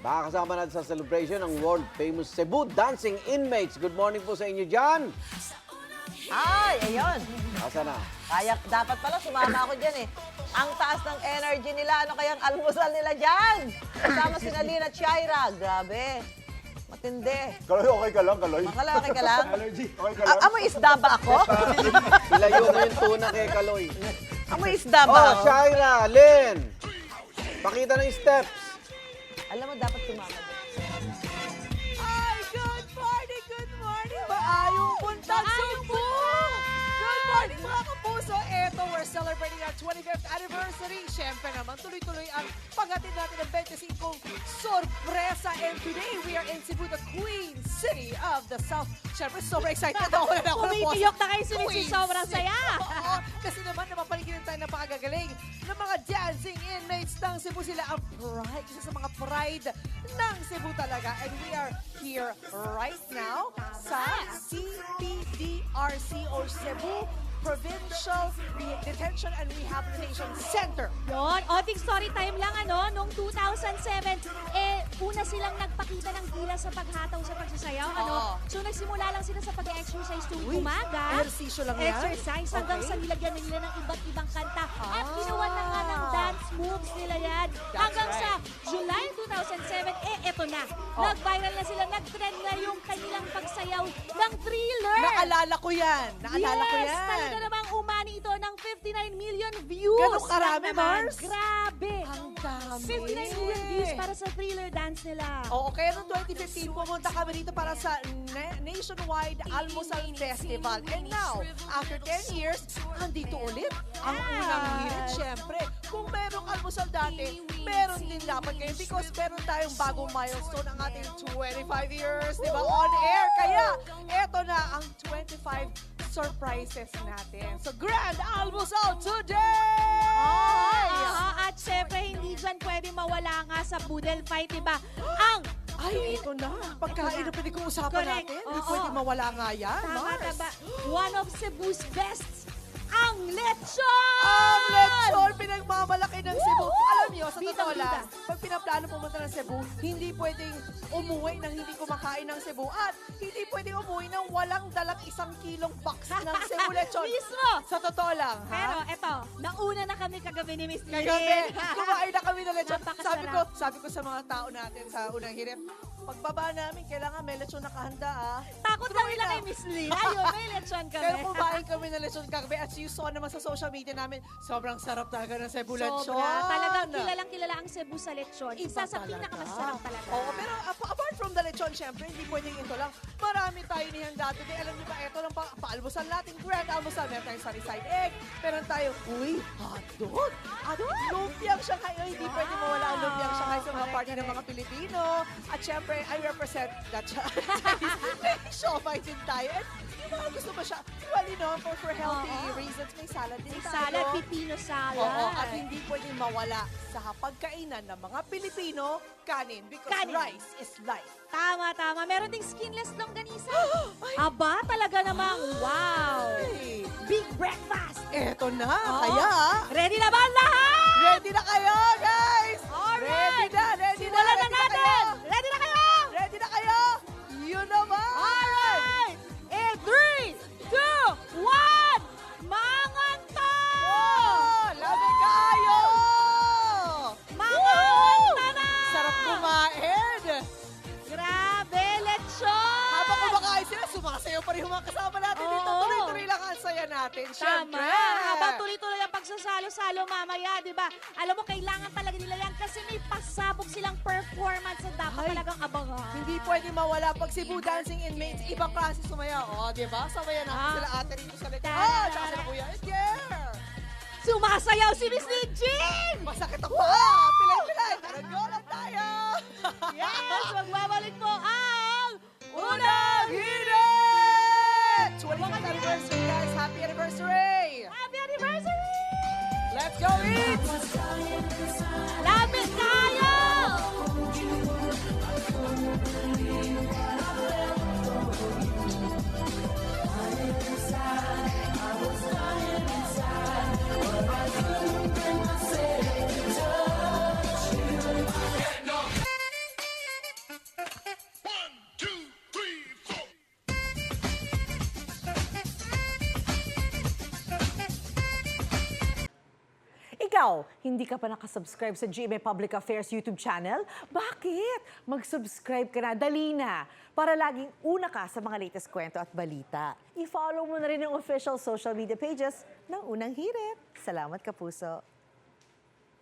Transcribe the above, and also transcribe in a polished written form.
Makakasama natin sa celebration ng world famous Cebu Dancing Inmates. Good morning po sa inyo dyan. Ay, ayun. Asa na? Kaya, dapat pala sumama ako dyan eh. Ang taas ng energy nila. Ano kayang almusal nila dyan? Kasama si Nalina at Shaira. Grabe. Matindi. Kaloy, okay ka lang, Kaloy. Makalaki ka lang. Allergy, okay ka lang. Amoy isda ba ako? Ilayo na yung tuna kay Kaloy. Amoy isda ba Oh, ako? Shaira, Lynn. Pakita ng steps. Alam mo, dapat sumama din. Ay, good morning! Maayong buntag Cebu! Good morning mga kapuso! Eto, we're celebrating our 25th anniversary. Siyempre naman, tuloy-tuloy ang paghatid natin ng 25 sorpresa. And today, we are in Cebu, the Queen City of the South. Siyempre, sobrang excited ako na ako. Pumipiyok na kayo si Missy, Queen sobrang City. saya. Oo, kasi naman, napapaligiran tayo ng pakagagaling ng mga dancing inmates ng Cebu. Sila ang pride, isa sa mga pride ng Cebu talaga. And we are here right now sa CPDRC or Cebu Provincial Detention and Rehabilitation Center. Yun, onting story time lang noong 2007, una silang nagpakita ng gilas sa paghataw sa pagsasayaw, Oo. So nagsimula lang sila sa pag-exercise tuwing umaga. Ehersisyo lang yan? Exercise hanggang Okay. sa nilagyan na nila ng iba't ibang kanta. At ginawa na nga ng dance moves nila yan. Hanggang sa July 2007, eto na. Nag-viral na sila, nag-trend na yung kanilang pagsayaw ng Thriller. Naalala ko yan. Naalala ko yan. Talaga namang umani ito ng 59 million views. Ganun karami, Lang naman. Mars? Grabe. Ang dami. 59 million views para sa Thriller dance nila. Oo, kaya noong 2015, pumunta kami dito para sa Nationwide Almusal Festival. And now, after 10 years, andito ulit ang unang hirit. Siyempre, kung merong almusal dati, meron din dapat ngayon because meron tayong bagong milestone ang ating 25 years, di ba, on air. Kaya, eto na ang 25 surprises natin. So, Grand Almusal today! At syempre, hindi dyan pwede mawala nga sa Boodle Fight, diba? Ang Ay, ito na. Pagkain na pwede kong usapan Correct. natin. Hindi Oo. pwede mawala nga yan, tama, Mars. diba? One of Cebu's best, ang lechon! Ang lechon, pinagmamalaki ng Cebu. Woohoo! Alam niyo, sa Bida, totoo bida. lang, pag pinaplano pumunta ng Cebu, hindi pwedeng umuwi ng hindi kumakain ng Cebu. At hindi pwedeng umuwi ng walang dalang 1 kilong box ng Cebu lechon. Mismo! Sa totoo lang, Pero ha? eto, nauna na kami kagabi ni Miss Lynn. Kagabi, kumain na kami ng lechon. Napakasarap. Sabi ko sa mga tao natin sa unang hirip, pagbaba namin, kailangan may lechon nakahanda, ah. Takot True lang nila enough. kay Miss Lynn. Ayun, may lechon kami. Pero kumain kami ng lechon kagabi. As you saw naman sa social media namin, sobrang sarap talaga ng Cebu lechon. Sobra. Talagang kilala ang Cebu sa lechon. Isa Iba sa talaga. pinakamasarap talaga. Oo, pero apart from the lechon, syempre, hindi pwedeng ito lang. Marami tayo nihanda today. Alam niyo ba, ito lang paalmusal natin. Grand almusal. Meron tayong sunny side egg. Meron tayo, hotdog. At lumpiang Shanghai. Ay, hindi pwede mawala ang lumpiang Shanghai sa mga party ng mga Pilipino. At syempre, I represent that Siomai din tayo. At yung mga gusto ba siya, well, you know, for healthy reasons, may salad din May tayo. salad, pipino salad. Oo, at hindi pwedeng mawala sa pagkainan ng mga Pilipino, kanin. Because Kanin. rice is life. Tama. Meron ding skinless longganisa. Aba, talaga namang wow. Ay, Big breakfast. eto na. Oo. Kaya, Ready na ba ang lahat? ready na kayo, guys! Alright. Ready na, Simulan na ready na natin. kayo! Ready na kayo? Ready na kayo? Yun naman! Alright. In 3, 2, 1. Manganta! Oh, labi kayo! Manganta na! Sarap kumain! Grabe, lechon! Habang kumakain sila, sumasayaw pa rin yung mga kasama natin dito. Oo. Tuloy-tuloy lang ang saya natin, syempre. Tama. Habang tuloy-tuloy ang pagsasalo-salo mamaya, di ba? Alam mo, kailangan talaga nila yan kasi may pasabog silang performance na dapat Ay. talagang abangan. Hindi pwede mawala pag Cebu Dancing Inmates, ibang klase sumayaw. O, di ba? Sabayan natin sila ate rito sa lechon. Tara. Tsaka sila kuya. Yeah! Sumasayaw si Miss Lynn Jean! Masakit ang paa! Pilay-pilay! Taranggo lang tayo! Yes! Magbabalik po ang Unang hirit! 25th anniversary, guys! Happy anniversary! Happy Anniversary! Let's go eat! Lapit tayo! ikaw, hindi ka pa nakasubscribe sa GMA Public Affairs YouTube channel? Bakit? Mag-subscribe ka na, dali na, para laging una ka sa mga latest kwento at balita. I-follow mo na rin yung official social media pages ng Unang Hirit. Salamat, Kapuso.